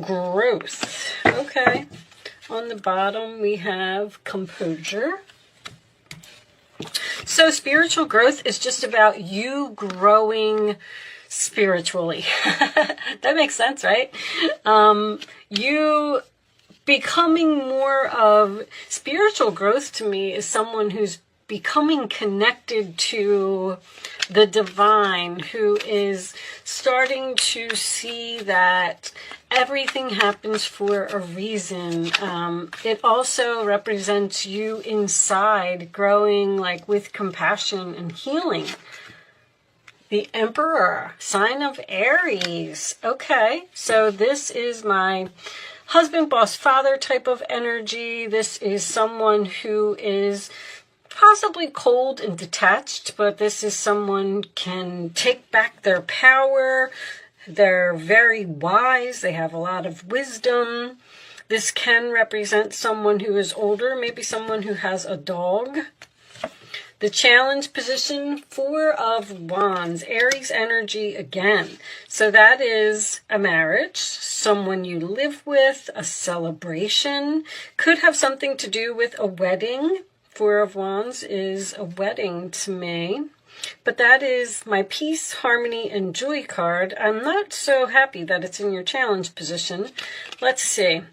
growth. Okay. On the bottom, we have composure. So spiritual growth is just about you growing spiritually. That makes sense, right? You becoming more of spiritual growth to me is someone who's becoming connected to the divine, who is starting to see that everything happens for a reason. It also represents you inside growing like with compassion and healing. The Emperor, sign of Aries. Okay, so this is my husband, boss, father type of energy. This is someone who is possibly cold and detached, but this is someone can take back their power. They're very wise. They have a lot of wisdom. This can represent someone who is older, maybe someone who has a dog. The challenge position, 4 of Wands, Aries energy again. So that is a marriage, someone you live with, a celebration. Could have something to do with a wedding. 4 of Wands is a wedding to me. But that is my peace, harmony, and joy card. I'm not so happy that it's in your challenge position. Let's see.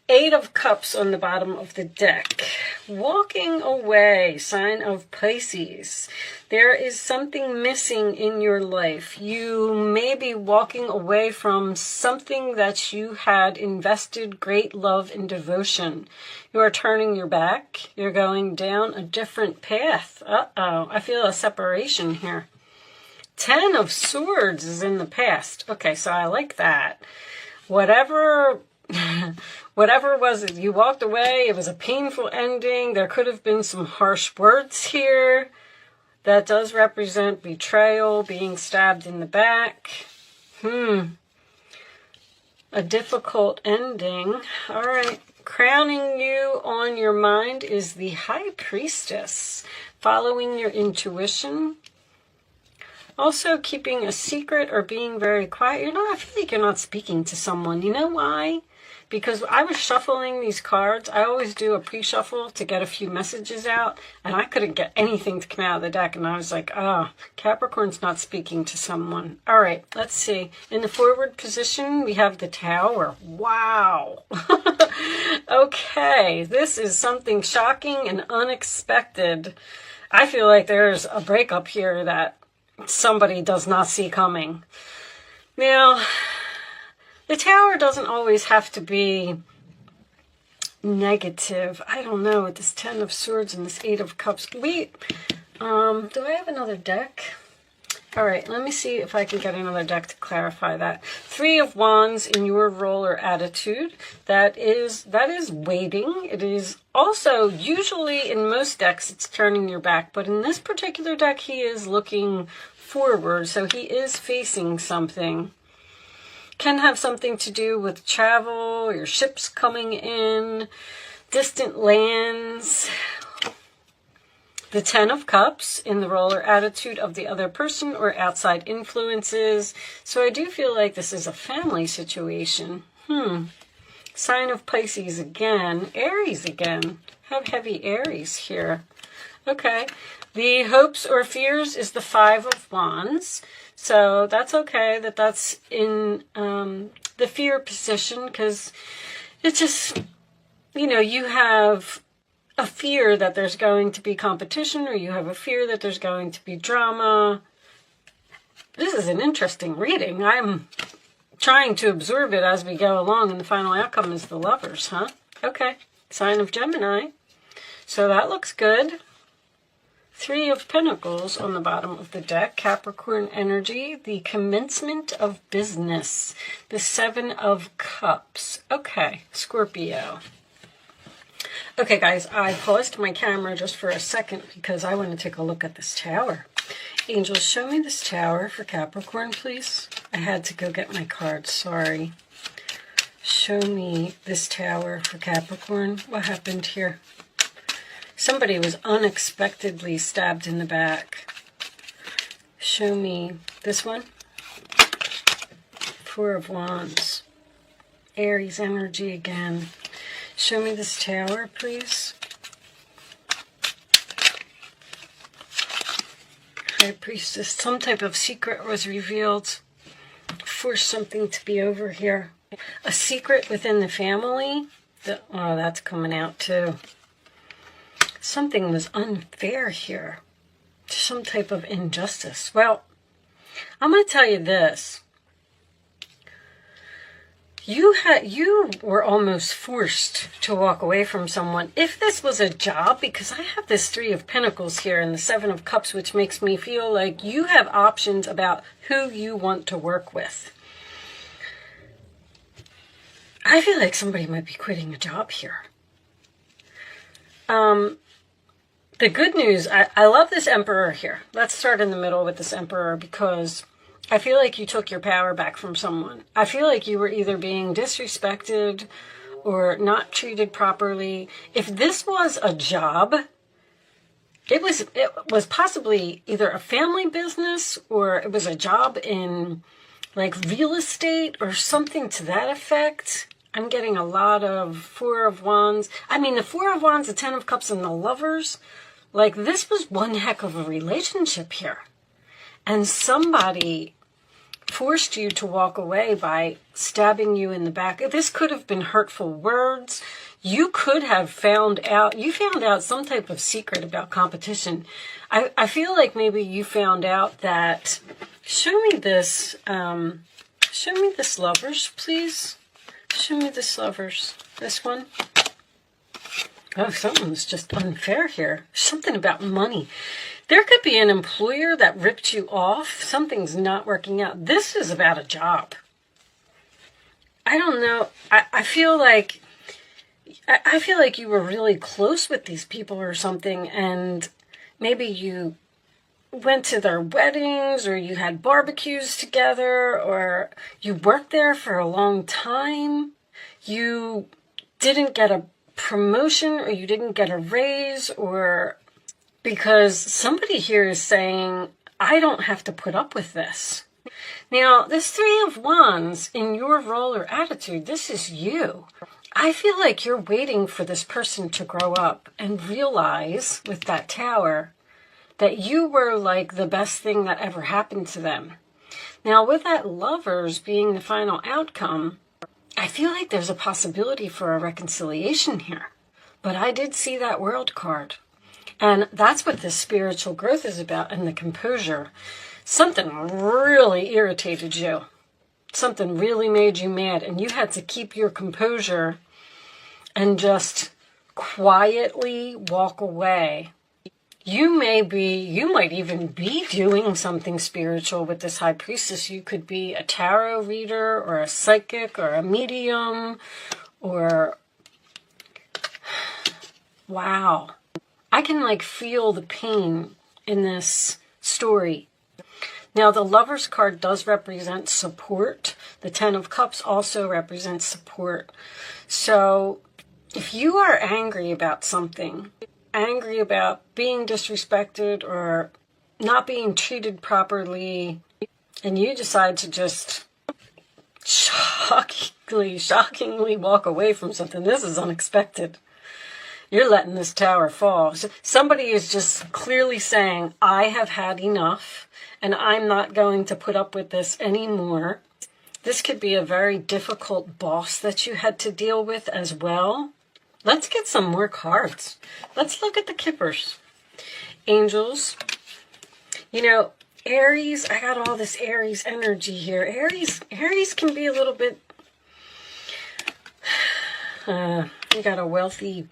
8 of Cups on the bottom of the deck. Walking away, sign of Pisces. There is something missing in your life. You may be walking away from something that you had invested great love and devotion. You are turning your back. You're going down a different path. Uh-oh, I feel a separation here. 10 of Swords is in the past. Okay, so I like that. Whatever was it, you walked away, it was a painful ending, there could have been some harsh words here. That does represent betrayal, being stabbed in the back. A difficult ending. All right, crowning you on your mind is the High Priestess, following your intuition. Also keeping a secret or being very quiet. I feel like you're not speaking to someone. You know why? Because I was shuffling these cards. I always do a pre-shuffle to get a few messages out, and I couldn't get anything to come out of the deck, and I was like, Capricorn's not speaking to someone. All right, let's see. In the forward position, we have the Tower. Wow. Okay, this is something shocking and unexpected. I feel like there's a breakup here that somebody does not see coming. Now, the Tower doesn't always have to be negative. I don't know, with this 10 of Swords and this 8 of Cups. Wait, do I have another deck? All right, let me see if I can get another deck to clarify that. 3 of Wands in your role or attitude. That is waiting. It is also, usually in most decks, it's turning your back. But in this particular deck, he is looking forward. So he is facing something. Can have something to do with travel, your ships coming in, distant lands. The 10 of Cups in the role or attitude of the other person or outside influences. So I do feel like this is a family situation. Sign of Pisces again. Aries again. Have heavy Aries here. Okay. The hopes or fears is the 5 of Wands. So that's okay that that's in the fear position, because it's just, you have a fear that there's going to be competition, or you have a fear that there's going to be drama. This is an interesting reading. I'm trying to absorb it as we go along, and the final outcome is the Lovers, huh? Okay, sign of Gemini. So that looks good. 3 of Pentacles on the bottom of the deck, Capricorn energy, the commencement of business, the 7 of Cups. Okay, Scorpio. Okay, guys, I paused my camera just for a second because I want to take a look at this Tower. Angels, show me this Tower for Capricorn, please. I had to go get my cards, sorry. Show me this Tower for Capricorn. What happened here? Somebody was unexpectedly stabbed in the back. Show me this one. 4 of Wands. Aries energy again. Show me this Tower, please. High Priestess. Some type of secret was revealed. Force something to be over here. A secret within the family. Oh, that's coming out too. Something was unfair here. Some type of injustice. Well, I'm going to tell you this. You were almost forced to walk away from someone. If this was a job, because I have this 3 of Pentacles here and the 7 of Cups, which makes me feel like you have options about who you want to work with. I feel like somebody might be quitting a job here. The good news, I love this Emperor here. Let's start in the middle with this Emperor, because I feel like you took your power back from someone. I feel like you were either being disrespected or not treated properly. If this was a job, it was possibly either a family business or it was a job in like real estate or something to that effect. I'm getting a lot of 4 of Wands. I mean, the 4 of Wands, the 10 of Cups, and the Lovers. Like, this was one heck of a relationship here. And somebody forced you to walk away by stabbing you in the back. This could have been hurtful words. You could have found out some type of secret about competition. I feel like maybe you found out that, show me this Lovers, please. Show me this Lovers. This one. Oh, something's just unfair here. Something about money. There could be an employer that ripped you off. Something's not working out. This is about a job. I don't know. I feel like you were really close with these people or something, and maybe you went to their weddings, or you had barbecues together, or you worked there for a long time. You didn't get a promotion, or you didn't get a raise, or because somebody here is saying, I don't have to put up with this. Now, this 3 of Wands, in your role or attitude, this is you. I feel like you're waiting for this person to grow up and realize, with that Tower, that you were like the best thing that ever happened to them. Now, with that Lovers being the final outcome, I feel like there's a possibility for a reconciliation here. But I did see that World card. And that's what this spiritual growth is about, and the composure. Something really irritated you. Something really made you mad, and you had to keep your composure and just quietly walk away. You might even be doing something spiritual with this High Priestess. You could be a tarot reader or a psychic or a medium or... Wow. I can like feel the pain in this story. Now, the Lovers card does represent support. The 10 of Cups also represents support. So if you are angry about something, angry about being disrespected or not being treated properly, and you decide to just shockingly walk away from something, this is unexpected. You're letting this Tower fall. So somebody is just clearly saying, I have had enough, and I'm not going to put up with this anymore. This could be a very difficult boss that you had to deal with as well. Let's get some more cards. Let's look at the Kippers. Angels. You know, Aries, I got all this Aries energy here. Aries can be a little bit... you got a wealthy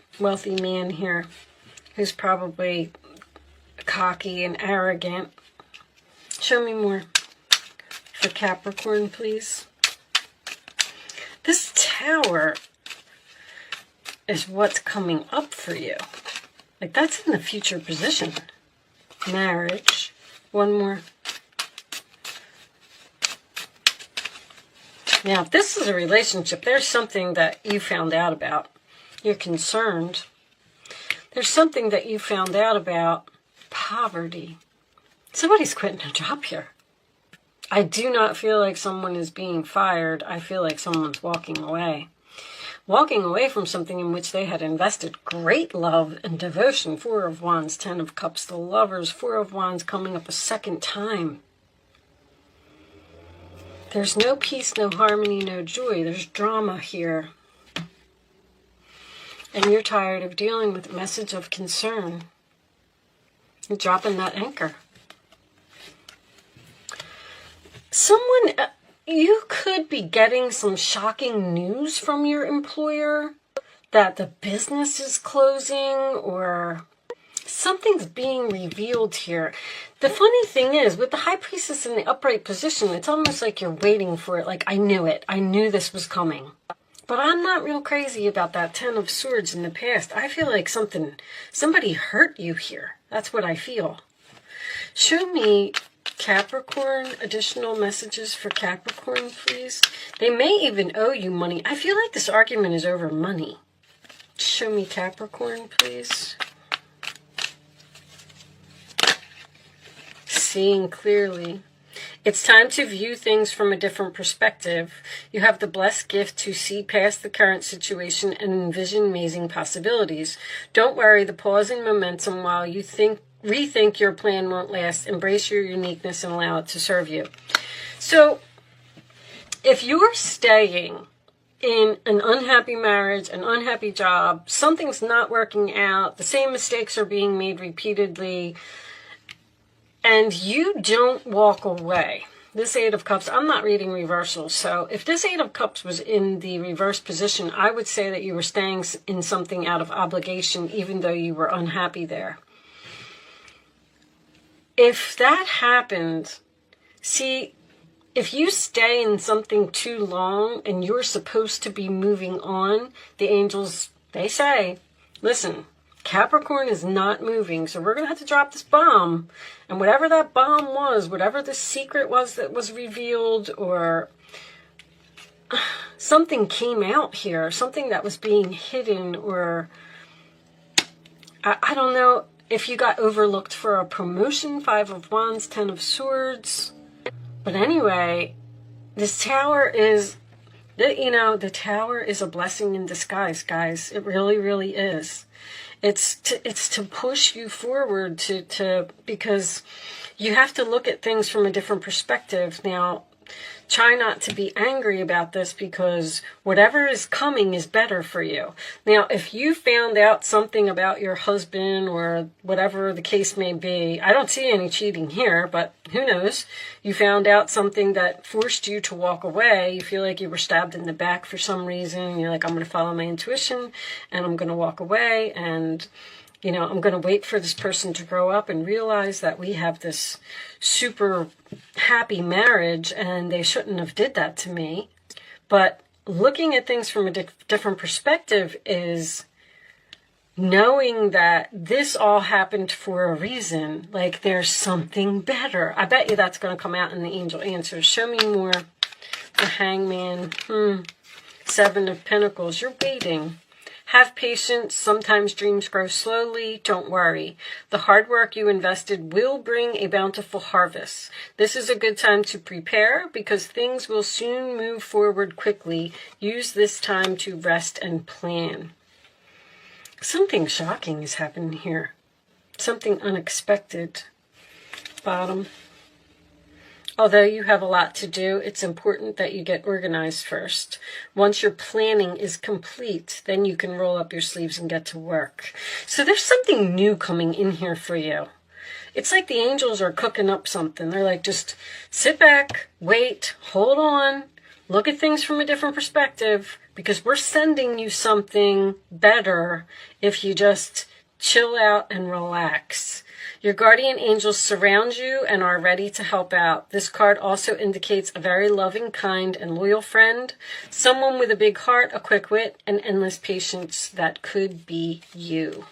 man here who's probably cocky and arrogant. Show me more for Capricorn, please. This Tower is what's coming up for you. Like, that's in the future position. Marriage. One more. Now, if this is a relationship, there's something that you found out about. You're concerned. There's something that you found out about poverty. Somebody's quitting a job here. I do not feel like someone is being fired. I feel like someone's walking away. Walking away from something in which they had invested great love and devotion. Four of Wands, Ten of Cups, the Lovers, Four of Wands coming up a second time. There's no peace, no harmony, no joy. There's drama here. And you're tired of dealing with a message of concern. You're dropping that anchor. Someone, you could be getting some shocking news from your employer that the business is closing or something's being revealed here. The funny thing is, with the High Priestess in the upright position, it's almost like you're waiting for it. Like, I knew it. I knew this was coming. But I'm not real crazy about that Ten of Swords in the past. I feel like somebody hurt you here. That's what I feel. Show me, Capricorn, additional messages for Capricorn, please. They may even owe you money. I feel like this argument is over money. Show me Capricorn, please. Seeing clearly. It's time to view things from a different perspective. You have the blessed gift to see past the current situation and envision amazing possibilities. Don't worry, the pause in momentum while you rethink your plan won't last. Embrace your uniqueness and allow it to serve you. So, if you're staying in an unhappy marriage, an unhappy job, something's not working out, the same mistakes are being made repeatedly, and you don't walk away. This Eight of Cups, I'm not reading reversals, so if this Eight of Cups was in the reverse position, I would say that you were staying in something out of obligation, even though you were unhappy there. If that happened, see, if you stay in something too long and you're supposed to be moving on, the angels, they say, listen, Capricorn is not moving, so we're going to have to drop this bomb. And whatever that bomb was, whatever the secret was that was revealed, or something came out here, something that was being hidden, or I don't know if you got overlooked for a promotion, Five of Wands, Ten of Swords. But anyway, this Tower is, the Tower is a blessing in disguise, guys. It really, really is. It's to push you forward because you have to look at things from a different perspective. Now, try not to be angry about this because whatever is coming is better for you. Now, if you found out something about your husband or whatever the case may be, I don't see any cheating here, but who knows? You found out something that forced you to walk away. You feel like you were stabbed in the back for some reason. You're like, I'm going to follow my intuition and I'm going to walk away, and I'm going to wait for this person to grow up and realize that we have this super happy marriage and they shouldn't have did that to me. But looking at things from a different perspective is knowing that this all happened for a reason. Like, there's something better. I bet you that's going to come out in the angel answers. Show me more. The Hangman. Seven of Pentacles. You're waiting. Have patience. Sometimes dreams grow slowly. Don't worry. The hard work you invested will bring a bountiful harvest. This is a good time to prepare because things will soon move forward quickly. Use this time to rest and plan. Something shocking is happening here. Something unexpected. Bottom. Although you have a lot to do, it's important that you get organized first. Once your planning is complete, then you can roll up your sleeves and get to work. So there's something new coming in here for you. It's like the angels are cooking up something. They're like, just sit back, wait, hold on, look at things from a different perspective, because we're sending you something better if you just chill out and relax. Your guardian angels surround you and are ready to help out. This card also indicates a very loving, kind, and loyal friend. Someone with a big heart, a quick wit, and endless patience. That could be you.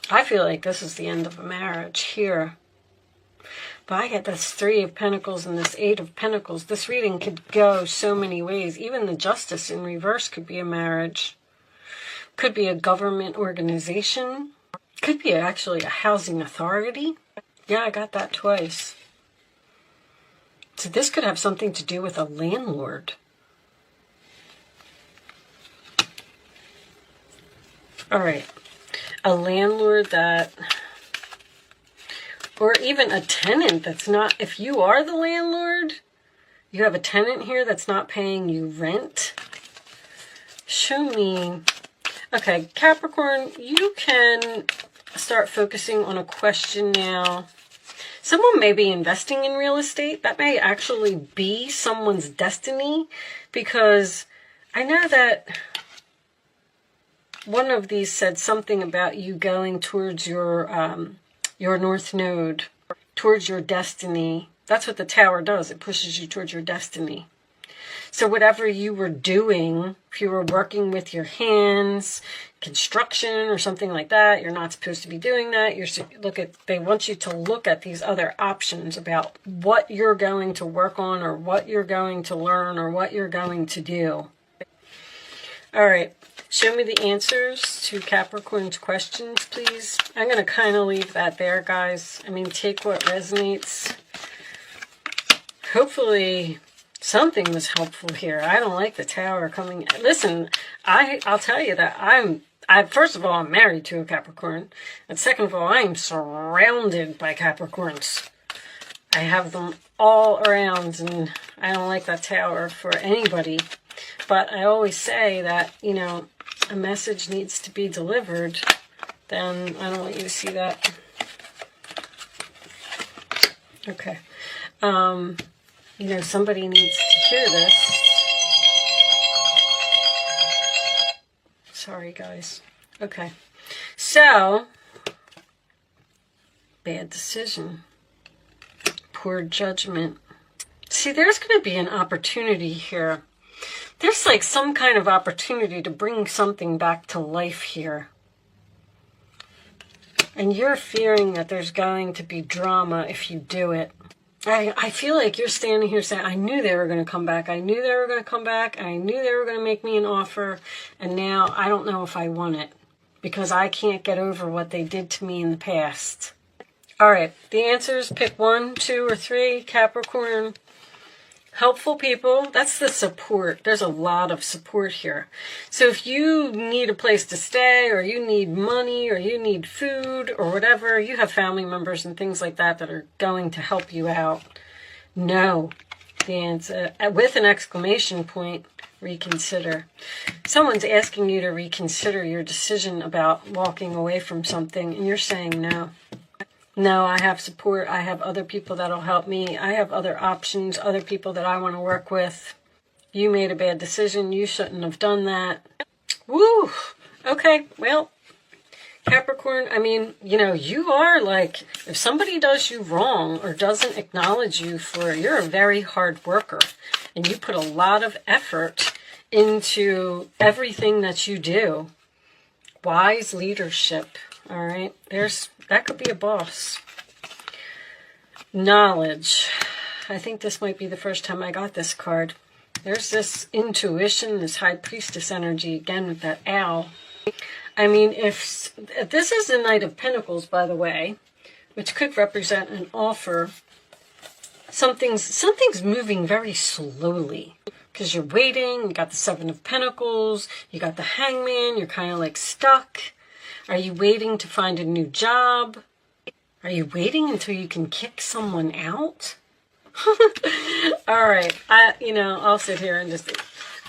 I feel like this is the end of a marriage here. But I get this Three of Pentacles and this Eight of Pentacles. This reading could go so many ways. Even the Justice in reverse could be a marriage. Could be a government organization. Could be actually a housing authority. Yeah, I got that twice. So this could have something to do with a landlord. All right. A landlord that, or even a tenant that's not, if you are the landlord, you have a tenant here that's not paying you rent. Show me. Okay, Capricorn, you can start focusing on a question now. Someone may be investing in real estate. That may actually be someone's destiny, because I know that one of these said something about you going towards your North Node, towards your destiny. That's what the Tower does. It pushes you towards your destiny. So whatever you were doing, if you were working with your hands, construction or something like that, you're not supposed to be doing that. They want you to look at these other options about what you're going to work on, or what you're going to learn, or what you're going to do. All right. Show me the answers to Capricorn's questions, please. I'm going to kind of leave that there, guys. I mean, take what resonates. Hopefully something was helpful here. I don't like the Tower coming. Listen, I'll tell you that first of all, I'm married to a Capricorn. And second of all, I am surrounded by Capricorns. I have them all around, and I don't like that Tower for anybody. But I always say that, you know, a message needs to be delivered. Then I don't want you to see that. Okay. You know, somebody needs to hear this. Sorry, guys. Okay. So, bad decision. Poor judgment. See, there's going to be an opportunity here. There's like some kind of opportunity to bring something back to life here. And you're fearing that there's going to be drama if you do it. I feel like you're standing here saying, I knew they were going to come back. I knew they were going to come back. I knew they were going to make me an offer. And now I don't know if I want it, because I can't get over what they did to me in the past. All right. The answers, pick 1, 2, or 3. Capricorn. Helpful people, that's the support. There's a lot of support here. So if you need a place to stay, or you need money, or you need food, or whatever, you have family members and things like that that are going to help you out. No. The answer, with an exclamation point, reconsider. Someone's asking you to reconsider your decision about walking away from something, and you're saying no. No, I have support. I have other people that'll help me. I have other options, other people that I want to work with. You made a bad decision. You shouldn't have done that. Woo! Okay, well, Capricorn, I mean, you know, you are like, if somebody does you wrong or doesn't acknowledge you you're a very hard worker. And you put a lot of effort into everything that you do. Wise leadership, all right? That could be a boss. Knowledge. I think this might be the first time I got this card. There's this intuition, this high priestess energy, again with that owl. I mean, if this is the Knight of Pentacles, by the way, which could represent an offer, something's moving very slowly. Because you're waiting, you got the Seven of Pentacles, you got the Hangman, you're kind of like stuck. Are you waiting to find a new job? Are you waiting until you can kick someone out? All right. I'll sit here and just...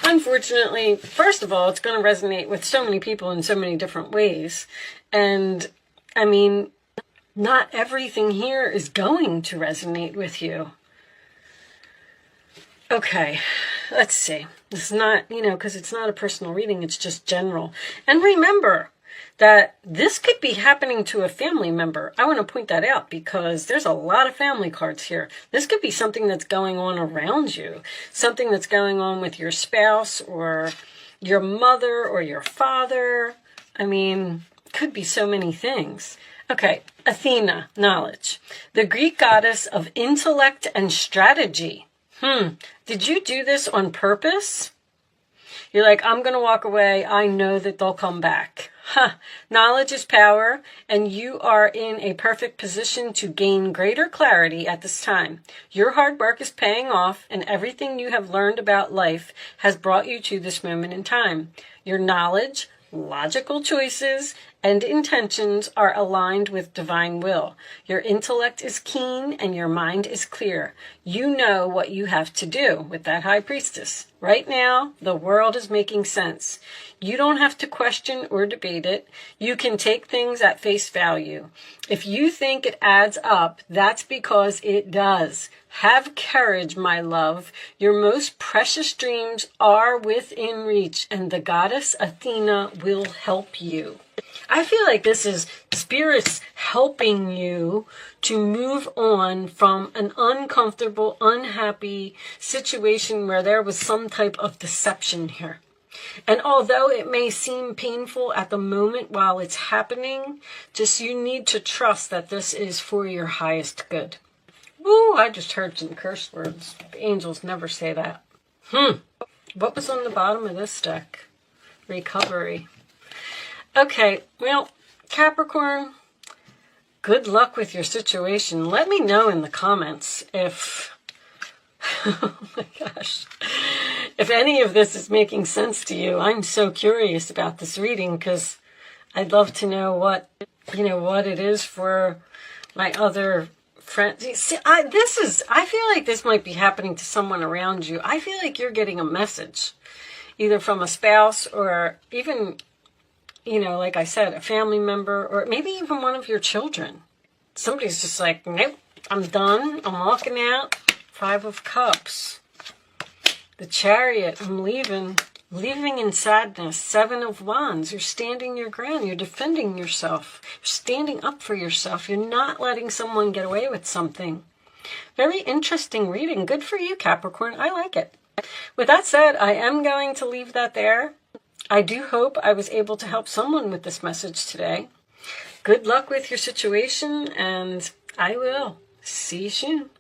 Unfortunately, first of all, it's going to resonate with so many people in so many different ways. And, I mean, not everything here is going to resonate with you. Okay, let's see. This is not, because it's not a personal reading, it's just general. And remember that this could be happening to a family member. I want to point that out because there's a lot of family cards here. This could be something that's going on around you, something that's going on with your spouse or your mother or your father. I mean, could be so many things. Okay, Athena, knowledge. The Greek goddess of intellect and strategy. Did you do this on purpose? You're like, I'm going to walk away. I know that they'll come back. Knowledge is power, and you are in a perfect position to gain greater clarity at this time. Your hard work is paying off, and everything you have learned about life has brought you to this moment in time. Your knowledge, logical choices, and intentions are aligned with divine will. Your intellect is keen and your mind is clear. You know what you have to do with that high priestess. Right now, the world is making sense. You don't have to question or debate it. You can take things at face value. If you think it adds up, that's because it does. Have courage, my love. Your most precious dreams are within reach, and the goddess Athena will help you. I feel like this is spirits helping you to move on from an uncomfortable, unhappy situation where there was some type of deception here. And although it may seem painful at the moment while it's happening, just you need to trust that this is for your highest good. Woo, I just heard some curse words. The angels never say that. What was on the bottom of this deck? Recovery. Okay, well, Capricorn, good luck with your situation. Let me know in the comments if, oh my gosh, if any of this is making sense to you. I'm so curious about this reading because I'd love to know what it is for my other friends. See, I feel like this might be happening to someone around you. I feel like you're getting a message, either from a spouse or even, like I said, a family member, or maybe even one of your children. Somebody's just like, nope, I'm done. I'm walking out. 5 of Cups. The Chariot, I'm leaving. Leaving in sadness. 7 of Wands. You're standing your ground. You're defending yourself. You're standing up for yourself. You're not letting someone get away with something. Very interesting reading. Good for you, Capricorn. I like it. With that said, I am going to leave that there. I do hope I was able to help someone with this message today. Good luck with your situation, and I will see you soon.